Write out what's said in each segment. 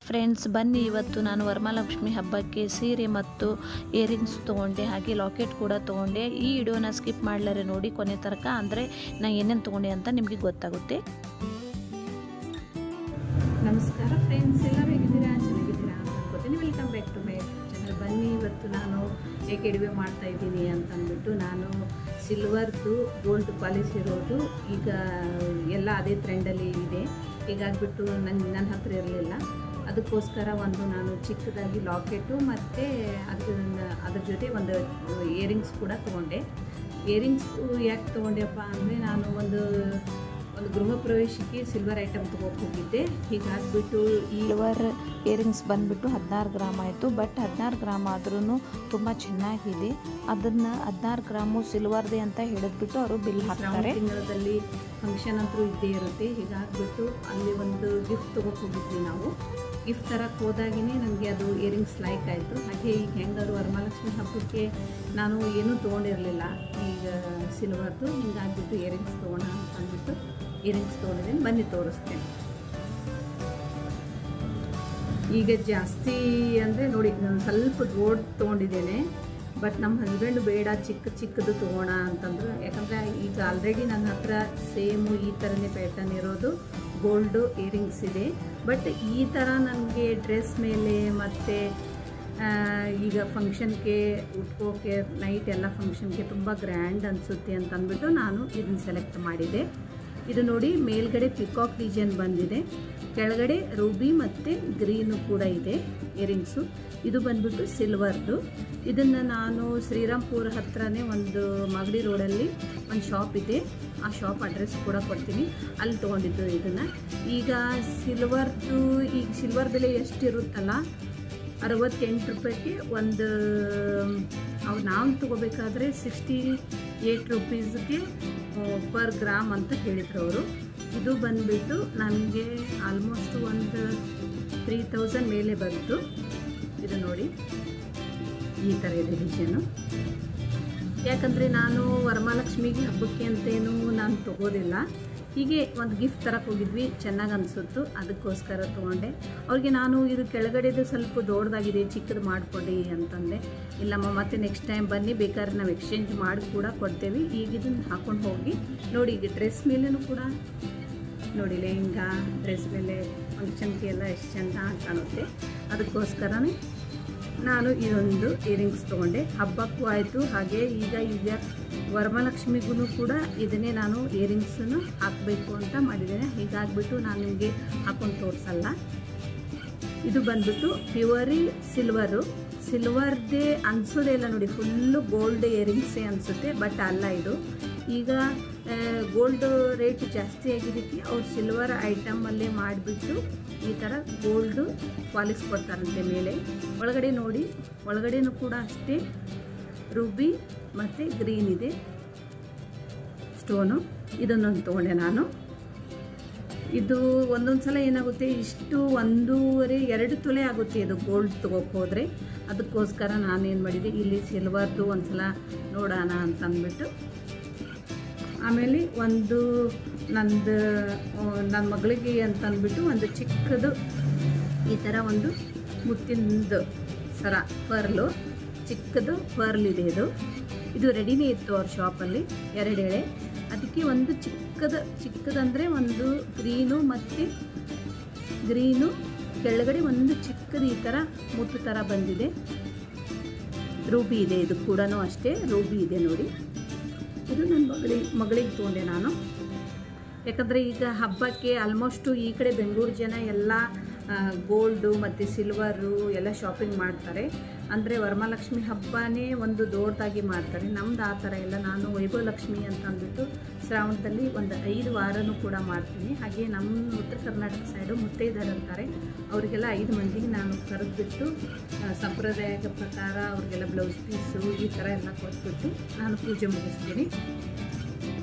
Friends, ಬನ್ನಿ ಇವತ್ತು ನಾನು ವರಮಹಾಲಕ್ಷ್ಮಿ ಹಬ್ಬಕ್ಕೆ ಸೀರೆ ಮತ್ತು ಇಯರಿಂಗ್ಸ್ ತೊಗೊಂಡೆ, ಹಾಗೆ ಲಾಕೆಟ್ ಕೂಡ ತೊಗೊಂಡೆ. ಈ ವಿಡಿಯೋನ ಸ್ಕಿಪ್ ಮಾಡಲಾರೆ ನೋಡಿ ಕೊನೆ ತನಕ, ಅಂದರೆ ನಾನು ಏನೇನು ತೊಗೊಂಡೆ ಅಂತ ನಿಮಗೆ ಗೊತ್ತಾಗುತ್ತೆ. ನಮಸ್ಕಾರ ಫ್ರೆಂಡ್ಸ್, ಎಲ್ಲರೂ ಹೇಗಿದ್ದೀರಾ? ಚೆನ್ನಾಗಿದ್ದೀರಾ ಅಂತ ಅನ್ಕೋತೀನಿ. Welcome back to my channel. ಬನ್ನಿ ಇವತ್ತು ನಾನು ಹೇಗೆ ಎಡವೆ ಮಾಡ್ತಾ ಇದ್ದೀನಿ ಅಂತ ಅಂದ್ಬಿಟ್ಟು, ನಾನು ಸಿಲ್ವರ್ದು ಗೋಲ್ಡ್ ಪಾಲಿಶ್ ಇರೋದು ಈಗ ಎಲ್ಲ ಅದೇ ಟ್ರೆಂಡಲ್ಲಿ ಇದೆ. ಹೀಗಾಗ್ಬಿಟ್ಟು ನನ್ನ ಹತ್ರ ಇರಲಿಲ್ಲ, ಅದಕ್ಕೋಸ್ಕರ ಒಂದು ನಾನು ಚಿಕ್ಕದಾಗಿ ಲಾಕೆಟು ಮತ್ತು ಅದ್ರ ಜೊತೆ ಒಂದು ಇಯರಿಂಗ್ಸ್ ಕೂಡ ತೊಗೊಂಡೆ. ಇಯರಿಂಗ್ಸ್ ಯಾಕೆ ತೊಗೊಂಡೆಪ್ಪ ಅಂದರೆ, ನಾನು ಒಂದು ಗೃಹ ಪ್ರವೇಶಕ್ಕೆ ಸಿಲ್ವರ್ ಐಟಮ್ ತೊಗೊಂಡು ಹೋಗಿದ್ದೆ. ಹೀಗಾಗ್ಬಿಟ್ಟು ಈ ಸಿಲ್ವರ್ ಇಯರಿಂಗ್ಸ್ ಬಂದುಬಿಟ್ಟು 16 ಗ್ರಾಮ್ ಆಯಿತು. ಬಟ್ 16 ಗ್ರಾಮ್ ಆದ್ರೂ ತುಂಬ ಚೆನ್ನಾಗಿದೆ. ಅದನ್ನು 16 ಗ್ರಾಮು ಸಿಲ್ವರ್ದೇ ಅಂತ ಹೇಳಿದ್ಬಿಟ್ಟು ಅವರು ಬಿಲ್ ಹಾಕ್ತಾರೆ. ತಿಂಗಳಲ್ಲಿ ಫಂಕ್ಷನ್ ಅಂತೂ ಇದ್ದೇ ಇರುತ್ತೆ. ಹೀಗಾಗ್ಬಿಟ್ಟು ಅಲ್ಲಿ ಒಂದು ಗಿಫ್ಟ್ ತೊಗೊಂಡು ಹೋಗಿದ್ವಿ ನಾವು. ಗಿಫ್ಟ್ ತರಕ್ಕೆ ಹೋದಾಗಿನೇ ನನಗೆ ಅದು ಇಯರಿಂಗ್ಸ್ ಲೈಕ್ ಆಯಿತು. ಹಾಗೆ ಈಗ ಹೆಂಗಾದ್ರು ವರಮಹಾಲಕ್ಷ್ಮಿ ಹಬ್ಬಕ್ಕೆ ನಾನು ಏನೂ ತೊಗೊಂಡಿರಲಿಲ್ಲ ಈಗ ಸಿಲ್ವರ್ದು. ಹಿಂಗಾಗ್ಬಿಟ್ಟು ಇಯರಿಂಗ್ಸ್ ತೊಗೋಣ ಅಂತ ಅಂದ್ಬಿಟ್ಟು ಇಯರಿಂಗ್ಸ್ ತೊಗೊಂಡಿದ್ದೀನಿ. ಬನ್ನಿ ತೋರಿಸ್ತೇನೆ. ಈಗ ಜಾಸ್ತಿ ಅಂದರೆ ನೋಡಿ, ನಾನು ಸ್ವಲ್ಪ ದೊಡ್ಡ ತೊಗೊಂಡಿದ್ದೇನೆ. ಬಟ್ ನಮ್ಮ ಹಸ್ಬೆಂಡು ಬೇಡ ಚಿಕ್ಕದು ತೊಗೋಣ ಅಂತಂದರು. ಯಾಕಂದರೆ ಈಗ ಆಲ್ರೆಡಿ ನನ್ನ ಹತ್ರ ಸೇಮು ಈ ಥರನೇ ಪ್ಯಾಟರ್ನ್ ಇರೋದು ಗೋಲ್ಡು ಇಯರಿಂಗ್ಸ್ ಇದೆ. ಬಟ್ ಈ ಥರ ನನಗೆ ಡ್ರೆಸ್ ಮೇಲೆ ಮತ್ತು ಈಗ ಫಂಕ್ಷನ್ಗೆ ಉಟ್ಕೋಕೆ ನೈಟ್ ಎಲ್ಲ ಫಂಕ್ಷನ್ಗೆ ತುಂಬ ಗ್ರ್ಯಾಂಡ್ ಅನಿಸುತ್ತೆ ಅಂತ ಅಂದ್ಬಿಟ್ಟು ನಾನು ಇದನ್ನು ಸೆಲೆಕ್ಟ್ ಮಾಡಿದೆ. ಇದು ನೋಡಿ, ಮೇಲ್ಗಡೆ ಪಿಕಾಕ್ ಡಿಸೈನ್ ಬಂದಿದೆ, ಕೆಳಗಡೆ ರೂಬಿ ಮತ್ತು ಗ್ರೀನು ಕೂಡ ಇದೆ ಇಯರಿಂಗ್ಸು. ಇದು ಬಂದ್ಬಿಟ್ಟು ಸಿಲ್ವರ್ದು. ಇದನ್ನು ನಾನು ಶ್ರೀರಾಮ್ಪುರ ಹತ್ರನೇ ಒಂದು ಮಾಗಡಿ ರೋಡಲ್ಲಿ ಒಂದು ಶಾಪ್ ಇದೆ, ಆ ಶಾಪ್ ಅಡ್ರೆಸ್ ಕೂಡ ಕೊಡ್ತೀನಿ, ಅಲ್ಲಿ ತೊಗೊಂಡಿದ್ದು ಇದನ್ನು. ಈಗ ಸಿಲ್ವರ್ದು ಈಗ ಸಿಲ್ವರ್ ಬೆಲೆ ಎಷ್ಟಿರುತ್ತಲ್ಲ, 68 ರೂಪಾಯಿಗೆ ಒಂದು. ಅವ್ರು ನಾವು ತೊಗೋಬೇಕಾದ್ರೆ 68 ರುಪೀಸ್ಗೆ ಪರ್ ಗ್ರಾಮ್ ಅಂತ ಹೇಳಿದ್ರು ಅವರು. ಇದು ಬಂದುಬಿಟ್ಟು ನನಗೆ ಆಲ್ಮೋಸ್ಟ್ ಒಂದು 3000 ಮೇಲೆ ಬಂತು. ಇದು ನೋಡಿ, ಈ ಥರ ಇದೆ ಡಿಸೈನು. ಯಾಕಂದರೆ ನಾನು ವರಮಹಾಲಕ್ಷ್ಮಿಗೆ ಹಬ್ಬಕ್ಕೆ ಅಂತೇನು ನಾನು ತೊಗೋದಿಲ್ಲ, ಹೀಗೆ ಒಂದು ಗಿಫ್ಟ್ ತರಕ್ಕೆ ಹೋಗಿದ್ವಿ, ಚೆನ್ನಾಗಿ ಅನಿಸುತ್ತು, ಅದಕ್ಕೋಸ್ಕರ ತೊಗೊಂಡೆ. ಅವ್ರಿಗೆ ನಾನು ಇದು ಕೆಳಗಡೆದು ಸ್ವಲ್ಪ ದೊಡ್ಡದಾಗಿದೆ, ಚಿಕ್ಕದು ಮಾಡಿಕೊಡಿ ಅಂತಂದೆ. ಇಲ್ಲಮ್ಮ ಮತ್ತೆ ನೆಕ್ಸ್ಟ್ ಟೈಮ್ ಬನ್ನಿ, ಬೇಕಾದ್ರೆ ನಾವು ಎಕ್ಸ್ಚೇಂಜ್ ಮಾಡಿ ಕೂಡ ಕೊಡ್ತೇವೆ. ಈಗ ಇದನ್ನು ಹಾಕ್ಕೊಂಡು ಹೋಗಿ ನೋಡಿ. ಈಗ ಡ್ರೆಸ್ ಮೇಲೂ ಕೂಡ ನೋಡಿ, ಲೆಹಂಗಾ ಡ್ರೆಸ್ ಮೇಲೆ ಫಂಕ್ಷನ್ಗೆ ಎಲ್ಲ ಎಷ್ಟು ಚೆಂದ ಕಾಣುತ್ತೆ. ಅದಕ್ಕೋಸ್ಕರನೇ ನಾನು ಇದೊಂದು ಇಯರಿಂಗ್ಸ್ ತೊಗೊಂಡೆ. ಹಬ್ಬಕ್ಕೂ ಆಯಿತು, ಹಾಗೆ ಈಗ ವರಮಹಾಲಕ್ಷ್ಮಿಗೂ ಕೂಡ ಇದನ್ನೇ ನಾನು ಇಯರಿಂಗ್ಸನ್ನು ಹಾಕಬೇಕು ಅಂತ ಮಾಡಿದ್ದೇನೆ. ಹೀಗಾಗ್ಬಿಟ್ಟು ನಾನು ನಿಮಗೆ ಹಾಕೊಂಡು ತೋರಿಸಲ್ಲ. ಇದು ಬಂದ್ಬಿಟ್ಟು ಪ್ಯೂರಿ ಸಿಲ್ವರ್ದೇ ಅನಿಸೋದೇ ಇಲ್ಲ ನೋಡಿ, ಫುಲ್ಲು ಗೋಲ್ಡ್ ಇಯರಿಂಗ್ಸೇ ಅನಿಸುತ್ತೆ. ಬಟ್ ಅಲ್ಲ, ಇದು ಈಗ ಗೋಲ್ಡ್ ರೇಟ್ ಜಾಸ್ತಿ ಆಗಿದ್ದಕ್ಕೆ ಅವ್ರು ಸಿಲ್ವರ್ ಐಟಮಲ್ಲೇ ಮಾಡಿಬಿಟ್ಟು ಈ ಥರ ಗೋಲ್ಡು ಪಾಲಿಶ್ ಕೊಡ್ತಾರಂತೆ ಮೇಲೆ. ಒಳಗಡೆ ನೋಡಿ, ಒಳಗಡೆನೂ ಕೂಡ ಅಷ್ಟೇ ರೂಬಿ ಮತ್ತು ಗ್ರೀನ್ ಇದೆ ಸ್ಟೋನು. ಇದನ್ನೊಂದು ತೊಗೊಂಡೆ ನಾನು. ಇದು ಒಂದೊಂದು ಸಲ ಏನಾಗುತ್ತೆ, ಇಷ್ಟು 1.5-2 ತೊಲೆ ಆಗುತ್ತೆ ಇದು ಗೋಲ್ಡ್ ತೊಗೋಕ್ಕೆ ಹೋದರೆ. ಅದಕ್ಕೋಸ್ಕರ ನಾನೇನು ಮಾಡಿದೆ, ಇಲ್ಲಿ ಸಿಲ್ವರ್ದು ಒಂದು ಸಲ ನೋಡೋಣ ಅಂತ ಅಂದ್ಬಿಟ್ಟು. ಆಮೇಲೆ ಒಂದು ನನ್ನ ಮಗಳಿಗೆ ಅಂತ ಅಂದ್ಬಿಟ್ಟು ಒಂದು ಚಿಕ್ಕದು ಈ ಥರ ಒಂದು ಮುತ್ತಿಂದು ಸರ ಪರ್ಲು, ಚಿಕ್ಕದು ಪರ್ಲ್ ಇದೆ. ಇದು ರೆಡಿನೇ ಇತ್ತು ಅವ್ರ ಶಾಪಲ್ಲಿ, 2 ಎಳೆ. ಅದಕ್ಕೆ ಒಂದು ಚಿಕ್ಕದಂದರೆ ಒಂದು ಗ್ರೀನು ಕೆಳಗಡೆ ಒಂದು ಚಿಕ್ಕದು ಈ ಥರ ಮುತ್ತು ಥರ ಬಂದಿದೆ. ರೂಬಿ ಇದೆ, ಇದು ಕೂಡ ಅಷ್ಟೇ ರೂಬಿ ಇದೆ ನೋಡಿ. ಇದು ನನ್ನ ಮಗಳಿಗೆ ತೊಗೊಂಡೆ ನಾನು. ಯಾಕಂದರೆ ಈಗ ಹಬ್ಬಕ್ಕೆ ಆಲ್ಮೋಸ್ಟು ಈ ಕಡೆ ಬೆಂಗಳೂರು ಜನ ಎಲ್ಲ ಗೋಲ್ಡು ಮತ್ತು ಸಿಲ್ವರು ಎಲ್ಲ ಶಾಪಿಂಗ್ ಮಾಡ್ತಾರೆ. ಅಂದರೆ ವರಮಹಾಲಕ್ಷ್ಮಿ ಹಬ್ಬನೇ ಒಂದು ದೊಡ್ಡದಾಗಿ ಮಾಡ್ತಾರೆ. ನಮ್ದು ಆ ಥರ ಇಲ್ಲ. ನಾನು ವೈಭವಲಕ್ಷ್ಮಿ ಅಂತ ಅಂದ್ಬಿಟ್ಟು ಶ್ರಾವಣದಲ್ಲಿ ಒಂದು 5 ವಾರನೂ ಕೂಡ ಮಾಡ್ತೀನಿ. ಹಾಗೆ ನಮ್ಮ ಉತ್ತರ ಕರ್ನಾಟಕ ಸೈಡು ಮುತ್ತೈದೆಯರು ಅಂತಾರೆ, ಅವರಿಗೆಲ್ಲ 5 ಮಂದಿಗೆ ನಾನು ಕರೆದ್ಬಿಟ್ಟು ಸಂಪ್ರದಾಯದ ಪ್ರಕಾರ ಅವ್ರಿಗೆಲ್ಲ ಬ್ಲೌಸ್ ಪೀಸು ಈ ಥರ ಎಲ್ಲ ಕೊಟ್ಬಿಟ್ಟು ನಾನು ಪೂಜೆ ಮುಗಿಸ್ತೀನಿ.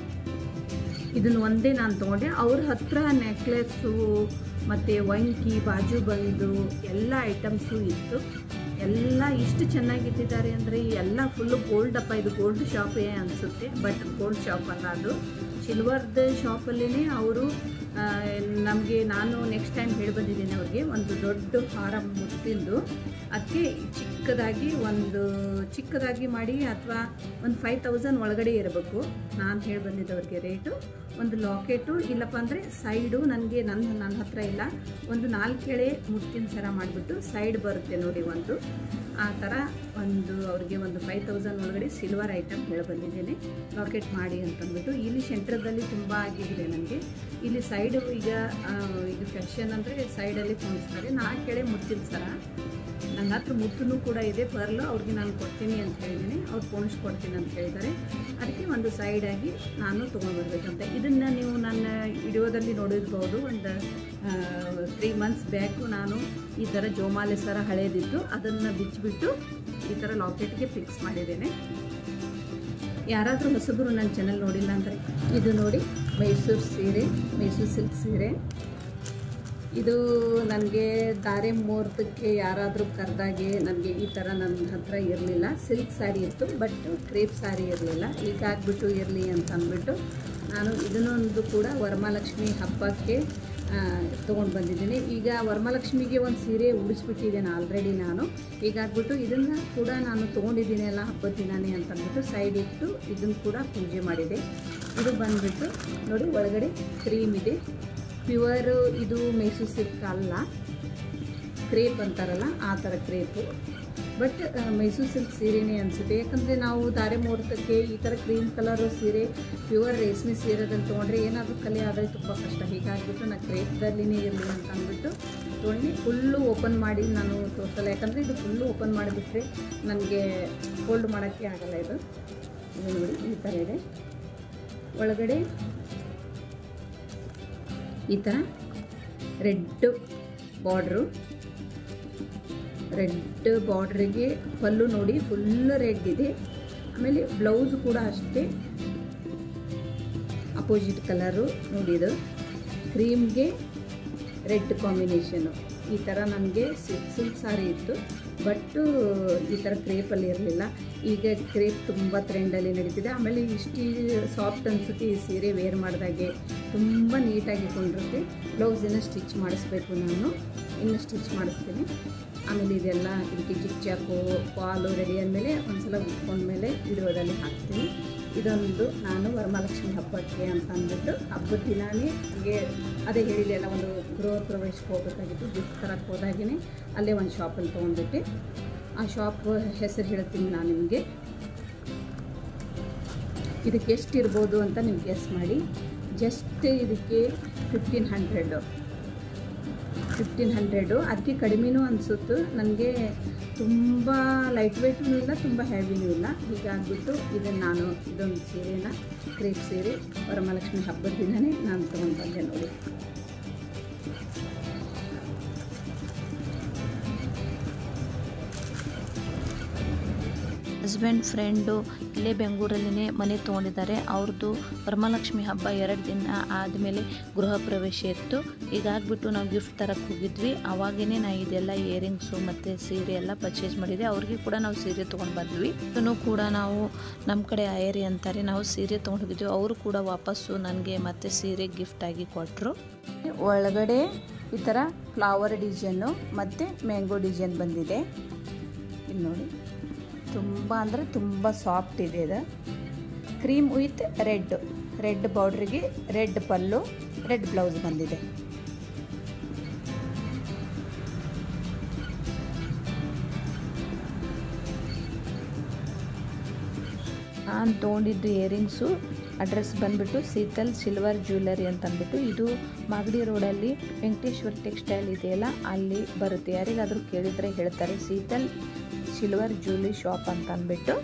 ಇದನ್ನು ಒಂದೇ ನಾನು ತೊಗೊಂಡೆ. ಅವ್ರ ಹತ್ರ ನೆಕ್ಲೆಸ್ಸು ಮತ್ತು ವಂಕಿ ಬಾಜು ಬಂದು ಎಲ್ಲ ಐಟಮ್ಸು ಇತ್ತು. ಎಲ್ಲ ಇಷ್ಟು ಚೆನ್ನಾಗಿಟ್ಟಿದ್ದಾರೆ ಅಂದರೆ ಎಲ್ಲ ಫುಲ್ಲು ಗೋಲ್ಡ್ ಅಪ್ಪ. ಇದು ಗೋಲ್ಡ್ ಶಾಪೇ ಅನಿಸುತ್ತೆ, ಬಟ್ ಗೋಲ್ಡ್ ಶಾಪ್ ಅಲ್ಲ, ಅದು ಸಿಲ್ವರ್ದು ಶಾಪಲ್ಲೇ ಅವರು ನಮಗೆ ನಾನು ನೆಕ್ಸ್ಟ್ ಟೈಮ್ ಹೇಳಿ ಬಂದಿದ್ದೀನಿ ಅವ್ರಿಗೆ, ಒಂದು ದೊಡ್ಡ ಹಾರ ಮುತ್ತಿಂದು ಅದಕ್ಕೆ ಚಿಕ್ಕದಾಗಿ ಮಾಡಿ ಅಥವಾ ಒಂದು 5000 ಒಳಗಡೆ ಇರಬೇಕು. ನಾನು ಹೇಳಿ ಬಂದಿದ್ದವ್ರಿಗೆ ರೇಟು. ಒಂದು ಲಾಕೆಟು ಇಲ್ಲಪ್ಪ ಅಂದರೆ ಸೈಡು ನನಗೆ ನನ್ನ ಹತ್ರ ಇಲ್ಲ, ಒಂದು 4 ಎಳೆ ಮುತ್ತಿನ ಸರ ಮಾಡಿಬಿಟ್ಟು ಸೈಡ್ ಬರುತ್ತೆ ನೋಡಿ ಒಂದು, ಆ ಥರ ಅವ್ರಿಗೆ ಒಂದು 5000 ಒಳಗಡೆ ಸಿಲ್ವರ್ ಐಟಮ್ ಹೇಳಿ ಬಂದಿದ್ದೇನೆ ಲಾಕೆಟ್ ಮಾಡಿ ಅಂತಂದ್ಬಿಟ್ಟು. ಇಲ್ಲಿ ಸೆಂಟ್ರದಲ್ಲಿ ತುಂಬ ಆಗಿದೆ ನನಗೆ. ಇಲ್ಲಿ ಸೈಡು ಈಗ ಫ್ಯಾಷನ್ ಅಂದರೆ ಸೈಡಲ್ಲಿ ಕುಣಿಸ್ತಾರೆ. 4 ಎಳೆ ಮುತ್ತಿನ ಸರ ನನ್ನ ಹತ್ರ ಮುತ್ತೂ ಕೂಡ ಇದೆ, ಪರ್ಲು ಅವ್ರಿಗೆ ನಾನು ಕೊಡ್ತೀನಿ ಅಂತ ಹೇಳಿದ್ದೀನಿ, ಅವ್ರು ಕೊಡ್ತೀನಿ ಅಂತ ಹೇಳಿದ್ದಾರೆ. ಅದಕ್ಕೆ ಒಂದು ಸೈಡಾಗಿ ನಾನು ತೊಗೊಂಡ್ಬರ್ಬೇಕಂತ. ಇದನ್ನು ನೀವು ನನ್ನ ವಿಡಿಯೋದಲ್ಲಿ ನೋಡಿರ್ಬೋದು. ಒಂದು 3 ಮಂತ್ಸ್ ಬ್ಯಾಕು ನಾನು ಈ ಥರ ಜೋಮಾಲೆ ಸರ ಹಳೇದಿತ್ತು, ಅದನ್ನು ಬಿಚ್ಚಿಬಿಟ್ಟು ಈ ಥರ ಲಾಕೆಟ್ಗೆ ಫಿಕ್ಸ್ ಮಾಡಿದ್ದೇನೆ. ಯಾರಾದರೂ ಹೊಸಬರು ನನ್ನ ಚಾನಲ್ ನೋಡಿಲ್ಲ ಅಂದರೆ ಇದು ನೋಡಿ, ಮೈಸೂರು ಸಿಲ್ಕ್ ಸೀರೆ. ಇದು ನನಗೆ ಧಾರೆ ಮುಹೂರ್ತಕ್ಕೆ ಯಾರಾದರೂ ಕರೆದಾಗೆ ನನಗೆ ಈ ಥರ ನನ್ನ ಹತ್ರ ಇರಲಿಲ್ಲ. ಸಿಲ್ಕ್ ಸ್ಯಾರಿ ಇತ್ತು, ಬಟ್ ಕ್ರೇಪ್ ಸ್ಯಾರಿ ಇರಲಿಲ್ಲ. ಈಗ ಆಗಿಬಿಟ್ಟು ಇರಲಿ ಅಂತ ಅಂದ್ಬಿಟ್ಟು ನಾನು ಇದನ್ನೊಂದು ಕೂಡ ವರಮಹಾಲಕ್ಷ್ಮಿ ಹಬ್ಬಕ್ಕೆ ತೊಗೊಂಡು ಬಂದಿದ್ದೀನಿ. ಈಗ ವರಮಹಾಲಕ್ಷ್ಮಿಗೆ ಒಂದು ಸೀರೆ ಉಡಿಸ್ಬಿಟ್ಟಿದ್ದೇನೆ ಆಲ್ರೆಡಿ ನಾನು. ಹೀಗಾಗ್ಬಿಟ್ಟು ಇದನ್ನು ಕೂಡ ನಾನು ತೊಗೊಂಡಿದ್ದೀನಿ ಎಲ್ಲ ಹಬ್ಬದ ದಿನಾನೇ ಅಂತ ಅಂದ್ಬಿಟ್ಟು ಸೈಡ್ ಇಟ್ಟು ಇದನ್ನು ಕೂಡ ಪೂಜೆ ಮಾಡಿದೆ. ಇದು ಬಂದುಬಿಟ್ಟು ನೋಡಿ, ಒಳಗಡೆ ಕ್ರೀಮ್ ಇದೆ. ಪ್ಯೂರ್ ಇದು ಮೈಸೂರು ಸಿಲ್ಕ್ ಅಲ್ಲ, ಕ್ರೇಪ್ ಅಂತಾರಲ್ಲ ಆ ಥರ ಕ್ರೇಪು. ಬಟ್ ಮೈಸೂರು ಸಿಲ್ಕ್ ಸೀರೆನೇ ಅನಿಸುತ್ತೆ. ಯಾಕಂದರೆ ನಾವು ಧಾರೆ ಮುಹೂರ್ತಕ್ಕೆ ಈ ಥರ ಕ್ರೀಮ್ ಕಲರು ಸೀರೆ ಪ್ಯೂರ್ ರೇಷ್ಮೆ ಸೀರೆದಲ್ಲಿ ತೊಗೊಂಡ್ರೆ ಏನಾದರೂ ಕಲೆ ಆದರೆ ತುಂಬ ಕಷ್ಟ. ಹೀಗಾಗಿಬಿಟ್ಟು ನಾನು ಕ್ರೇಪ್ದಲ್ಲಿನೇ ಇರಲಿ ಅಂತ ಅಂದ್ಬಿಟ್ಟು ತೊಗೊಂಡು ಫುಲ್ಲು ಓಪನ್ ಮಾಡಿ ನಾನು ತೋರಿಸಲ್ಲ. ಯಾಕಂದರೆ ಇದು ಫುಲ್ಲು ಓಪನ್ ಮಾಡಿಬಿಟ್ರೆ ನನಗೆ ಫೋಲ್ಡ್ ಮಾಡೋಕ್ಕೆ ಆಗಲ್ಲ. ಇದು ನೋಡಿ ಈ ಥರ ಇದೆ. ಒಳಗಡೆ ಈ ಥರ ರೆಡ್ ಬಾರ್ಡ್ರಿಗೆ ಪಲ್ಲು ನೋಡಿ ಫುಲ್ ರೆಡ್ ಇದೆ. ಆಮೇಲೆ ಬ್ಲೌಸ್ ಕೂಡ ಅಷ್ಟೇ ಅಪೋಸಿಟ್ ಕಲರು ನೋಡಿ. ಇದು ಕ್ರೀಮ್ಗೆ ರೆಡ್ ಕಾಂಬಿನೇಷನು. ಈ ಥರ ನನಗೆ ಸಿಲ್ಕ್ ಸಾರಿ ಇತ್ತು, ಬಟ್ಟು ಈ ಥರ ಕ್ರೇಪಲ್ಲಿ ಇರಲಿಲ್ಲ. ಈಗ ಕ್ರೇಪ್ ತುಂಬ ಟ್ರೆಂಡಲ್ಲಿ ನಡೀತಿದೆ. ಆಮೇಲೆ ಇಷ್ಟು ಸಾಫ್ಟ್ ಅನಿಸುತ್ತೆ ಈ ಸೀರೆ ವೇರ್ ಮಾಡಿದಾಗೆ, ತುಂಬ ನೀಟಾಗಿ ಕೊಂಡಿರುತ್ತೆ. ಬ್ಲೌಸಿನ ಸ್ಟಿಚ್ ಮಾಡಿಸ್ಬೇಕು, ನಾನು ಇನ್ನು ಸ್ಟಿಚ್ ಮಾಡಿಸ್ತೀನಿ. ಆಮೇಲೆ ಇದೆಲ್ಲ ಇದಕ್ಕೆ ಜಿಗ್ಜಾಕು ಫಾಲು ರೆಡಿ ಆದಮೇಲೆ ಒಂದ್ಸಲ ಉಟ್ಕೊಂಡ್ಮೇಲೆ ವಿಡಿಯೋದಲ್ಲಿ ಹಾಕ್ತೀನಿ. ಇದೊಂದು ನಾನು ವರಮಹಾಲಕ್ಷ್ಮಿ ಹಬ್ಬಕ್ಕೆ ಅಂತ ಅಂದ್ಬಿಟ್ಟು ಹಬ್ಬದ ದಿನಾನೇ ಹೀಗೆ ಅದೇ ಹೇಳಿದೆ ಅಲ್ಲ, ಒಂದು ಗೃಹ ಪ್ರವೇಶಕ್ಕೆ ಹೋಗಬೇಕಾಗಿತ್ತು. ಗಿಫ್ಟ್ ತರಕ್ಕೆ ಹೋದಾಗೇ ಅಲ್ಲೇ ಒಂದು ಶಾಪಲ್ಲಿ ತೊಗೊಂಡ್ಬಿಟ್ಟೆ. ಆ ಶಾಪ್ ಹೆಸರು ಹೇಳ್ತೀನಿ ನಾನು ನಿಮಗೆ. ಇದಕ್ಕೆ ಎಷ್ಟು ಇರ್ಬೋದು ಅಂತ ನೀವು ಗೆಸ್ ಮಾಡಿ. ಜಸ್ಟ್ ಇದಕ್ಕೆ 1500. ಅದಕ್ಕೆ ಕಡಿಮೆನೂ ಅನಿಸುತ್ತೆ ನನಗೆ. ತುಂಬ ಲೈಟ್ ವೆಯ್ಟೂ ಇಲ್ಲ, ತುಂಬ ಹೆವಿನೂ ಇಲ್ಲ. ಹೀಗಾಗ್ಬಿಟ್ಟು ಇದೊಂದು ಸೀರೆನ ಕ್ರೇಪ್ ಸೀರೆ ವರಮಹಾಲಕ್ಷ್ಮಿ ಹಬ್ಬದ ದಿನವೇ ನಾನು ತೊಗೊಂಡು ಬಂದೆ ನೋಡಿ. ಹಸ್ಬೆಂಡ್ ಫ್ರೆಂಡು ಇಲ್ಲೇ ಬೆಂಗಳೂರಲ್ಲಿನೇ ಮನೆ ತೊಗೊಂಡಿದ್ದಾರೆ. ಅವ್ರದ್ದು ವರಮಹಾಲಕ್ಷ್ಮಿ ಹಬ್ಬ 2 ದಿನ ಆದಮೇಲೆ ಗೃಹ ಪ್ರವೇಶ ಇತ್ತು. ಹೀಗಾಗ್ಬಿಟ್ಟು ನಾವು ಗಿಫ್ಟ್ ತರಕ್ಕೆ ಹೋಗಿದ್ವಿ. ಅವಾಗೇ ನಾನು ಇದೆಲ್ಲ ಇಯರಿಂಗ್ಸು ಮತ್ತು ಸೀರೆ ಎಲ್ಲ ಪರ್ಚೇಸ್ ಮಾಡಿದೆ. ಅವ್ರಿಗೆ ಕೂಡ ನಾವು ಸೀರೆ ತೊಗೊಂಡು ಬಂದ್ವಿ. ಇದನ್ನು ಕೂಡ ನಾವು ನಮ್ಮ ಕಡೆ ಆಯರಿ ಅಂತಾರೆ, ನಾವು ಸೀರೆ ತೊಗೊಂಡು ಹೋಗಿದ್ವಿ. ಅವರು ಕೂಡ ವಾಪಸ್ಸು ನನಗೆ ಮತ್ತೆ ಸೀರೆ ಗಿಫ್ಟಾಗಿ ಕೊಟ್ಟರು. ಒಳಗಡೆ ಈ ಥರ ಫ್ಲವರ್ ಡಿಸೈನು ಮತ್ತು ಮ್ಯಾಂಗೋ ಡಿಸೈನ್ ಬಂದಿದೆ. ಇಲ್ಲಿ ನೋಡಿ, ತುಂಬ ಅಂದರೆ ತುಂಬ ಸಾಫ್ಟ್ ಇದೆ. ಇದು ಕ್ರೀಮ್ ವಿತ್ ರೆಡ್ ಬಾರ್ಡ್ರಿಗೆ ರೆಡ್ ಪಲ್ಲು, ರೆಡ್ ಬ್ಲೌಸ್ ಬಂದಿದೆ. ನಾನು ತೊಗೊಂಡಿದ್ದು ಇಯರಿಂಗ್ಸು ಅಡ್ರೆಸ್ ಬಂದುಬಿಟ್ಟು ಶೀತಲ್ ಸಿಲ್ವರ್ ಜ್ಯುವೆಲ್ಲರಿ ಅಂತ ಅಂದ್ಬಿಟ್ಟು, ಇದು ಮಾಗಡಿ ರೋಡಲ್ಲಿ ವೆಂಕಟೇಶ್ವರ ಟೆಕ್ಸ್ಟೈಲ್ ಇದೆಯಲ್ಲ ಅಲ್ಲಿ ಬರುತ್ತೆ. ಯಾರಿಗಾದರೂ ಕೇಳಿದರೆ ಹೇಳ್ತಾರೆ, ಶೀತಲ್ ಸಿಲ್ವರ್ ಜ್ಯುವೆಲ್ಲರಿ ಶಾಪ್ ಅಂತ ಅಂದ್ಬಿಟ್ಟು.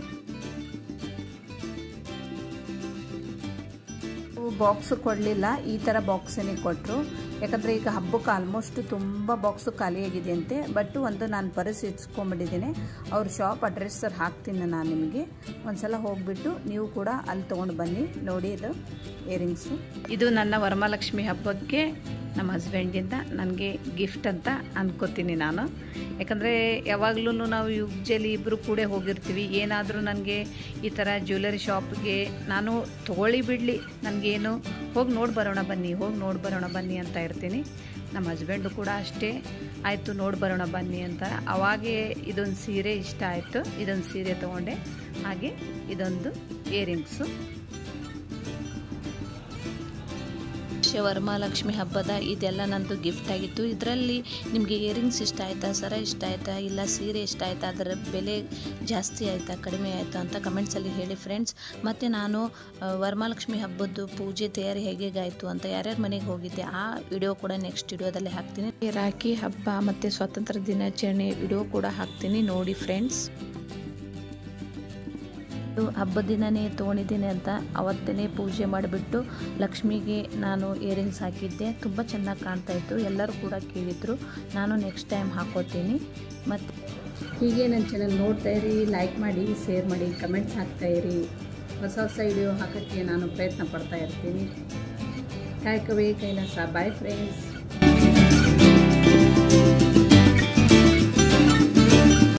ಬಾಕ್ಸು ಕೊಡಲಿಲ್ಲ, ಈ ಥರ ಬಾಕ್ಸನ್ನೇ ಕೊಟ್ಟರು. ಯಾಕಂದರೆ ಈಗ ಹಬ್ಬಕ್ಕೆ ಆಲ್ಮೋಸ್ಟ್ ತುಂಬ ಬಾಕ್ಸು ಖಾಲಿಯಾಗಿದೆ ಅಂತೆ. ಬಟ್ ಒಂದು ನಾನು ಪರ್ಸ್ ಇಟ್ಸ್ಕೊಂಡ್ಬಿಟ್ಟಿದ್ದೀನಿ. ಅವ್ರ ಶಾಪ್ ಅಡ್ರೆಸ್ ಹಾಕ್ತೀನಿ ನಾನು ನಿಮಗೆ. ಒಂದ್ಸಲ ಹೋಗಿಬಿಟ್ಟು ನೀವು ಕೂಡ ಅಲ್ಲಿ ತೊಗೊಂಡು ಬನ್ನಿ. ನೋಡಿ, ಇದು ಇಯರಿಂಗ್ಸು. ಇದು ನನ್ನ ವರಮಹಾಲಕ್ಷ್ಮಿ ಹಬ್ಬಕ್ಕೆ ನಮ್ಮ ಹಸ್ಬೆಂಡಿಂದ ನನಗೆ ಗಿಫ್ಟ್ ಅಂತ ಅಂದ್ಕೋತೀನಿ ನಾನು. ಯಾಕಂದರೆ ಯಾವಾಗಲೂ ನಾವು ಯೂಜ್ವಲಿ ಇಬ್ಬರು ಕೂಡ ಹೋಗಿರ್ತೀವಿ. ಏನಾದರೂ ನನಗೆ ಈ ಥರ ಜ್ಯುವೆಲರಿ ಶಾಪ್ಗೆ ನಾನು ತೊಗೊಳ್ಳಿ ಬಿಡಲಿ, ನನಗೇನು ಹೋಗಿ ನೋಡಿ ಬರೋಣ ಬನ್ನಿ ಅಂತ ಇರ್ತೀನಿ. ನಮ್ಮ ಹಸ್ಬೆಂಡು ಕೂಡ ಅಷ್ಟೇ, ಆಯಿತು ನೋಡಿ ಬರೋಣ ಬನ್ನಿ ಅಂತ. ಅವಾಗೇ ಇದೊಂದು ಸೀರೆ ಇಷ್ಟ ಆಯಿತು, ಇದೊಂದು ಸೀರೆ ತೊಗೊಂಡೆ. ಹಾಗೆ ಇದೊಂದು ಇಯರಿಂಗ್ಸು. ವರಮಹಾಲಕ್ಷ್ಮಿ ಹಬ್ಬದ ಇದೆಲ್ಲ ನಂದು ಗಿಫ್ಟ್ ಆಗಿತ್ತು. ಇದರಲ್ಲಿ ನಿಮಗೆ ಇಯರಿಂಗ್ಸ್ ಇಷ್ಟ ಆಯಿತಾ, ಸರ ಇಷ್ಟ ಆಯಿತಾ, ಇಲ್ಲ ಸೀರೆ ಇಷ್ಟ ಆಯಿತಾ, ಅದರ ಬೆಲೆ ಜಾಸ್ತಿ ಆಯಿತಾ ಕಡಿಮೆ ಆಯಿತಾ ಅಂತ ಕಮೆಂಟ್ಸಲ್ಲಿ ಹೇಳಿ ಫ್ರೆಂಡ್ಸ್. ಮತ್ತು ನಾನು ವರಮಹಾಲಕ್ಷ್ಮಿ ಹಬ್ಬದ್ದು ಪೂಜೆ ತಯಾರಿ ಹೇಗಾಯಿತು ಅಂತ ಯಾರ್ಯಾರ ಮನೆಗೆ ಹೋಗಿದ್ದೆ ಆ ವಿಡಿಯೋ ಕೂಡ ನೆಕ್ಸ್ಟ್ ವಿಡಿಯೋದಲ್ಲಿ ಹಾಕ್ತೀನಿ. ರಾಖಿ ಹಬ್ಬ ಮತ್ತು ಸ್ವಾತಂತ್ರ್ಯ ದಿನಾಚರಣೆ ವಿಡಿಯೋ ಕೂಡ ಹಾಕ್ತೀನಿ, ನೋಡಿ ಫ್ರೆಂಡ್ಸ್. ಹಬ್ಬದ ದಿನನೇ ತೊಗೊಂಡಿದ್ದೀನಿ ಅಂತ ಅವತ್ತೇ ಪೂಜೆ ಮಾಡಿಬಿಟ್ಟು ಲಕ್ಷ್ಮಿಗೆ ನಾನು ಇಯರಿಂಗ್ಸ್ ಹಾಕಿದ್ದೆ. ತುಂಬ ಚೆನ್ನಾಗಿ ಕಾಣ್ತಾಯಿತ್ತು, ಎಲ್ಲರೂ ಕೂಡ ಕೇಳಿದರು. ನಾನು ನೆಕ್ಸ್ಟ್ ಟೈಮ್ ಹಾಕೋತೀನಿ. ಮತ್ತು ಹೀಗೆ ನನ್ನ ಚಾನಲ್ ನೋಡ್ತಾಯಿರಿ, ಲೈಕ್ ಮಾಡಿ, ಶೇರ್ ಮಾಡಿ, ಕಮೆಂಟ್ಸ್ ಹಾಕ್ತಾಯಿರಿ. ಹೊಸ ವಿಡಿಯೋ ಹಾಕೋಕ್ಕೆ ನಾನು ಪ್ರಯತ್ನ ಪಡ್ತಾ ಇರ್ತೀನಿ. ಕಾಯಕವೇ ಕೈಲಾಸ. Bye friends.